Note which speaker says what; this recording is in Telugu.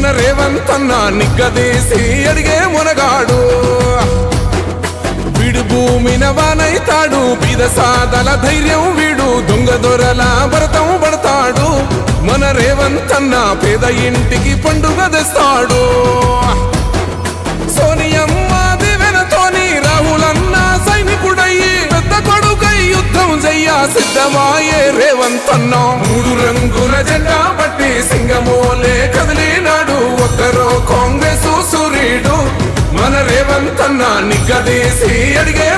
Speaker 1: మన రేవంత్ అన్న నిగ్గదీసి అడిగే మునగాడు వీడు భూమిన వానైతాడు బీద సాదల ధైర్యం వీడు దొంగ దొరల భరతం పడతాడు మన రేవంత్ అన్న పేద ఇంటికి పండుగ తెస్తాడు సోనియమ్మ దివెనతోని రాహులన్న సైనికుడయ్యి పెద్ద కొడుకై యుద్ధం చెయ్య సిద్ధమాయే రేవంత్ అన్న మూడు రంగుల జెండా పట్టి సింగమోలే కదిలినాడు ఒక్కరో కాంగ్రెస్ సూర్యుడు మన రేవంత్ అన్న నిగ్గదీసి అడిగే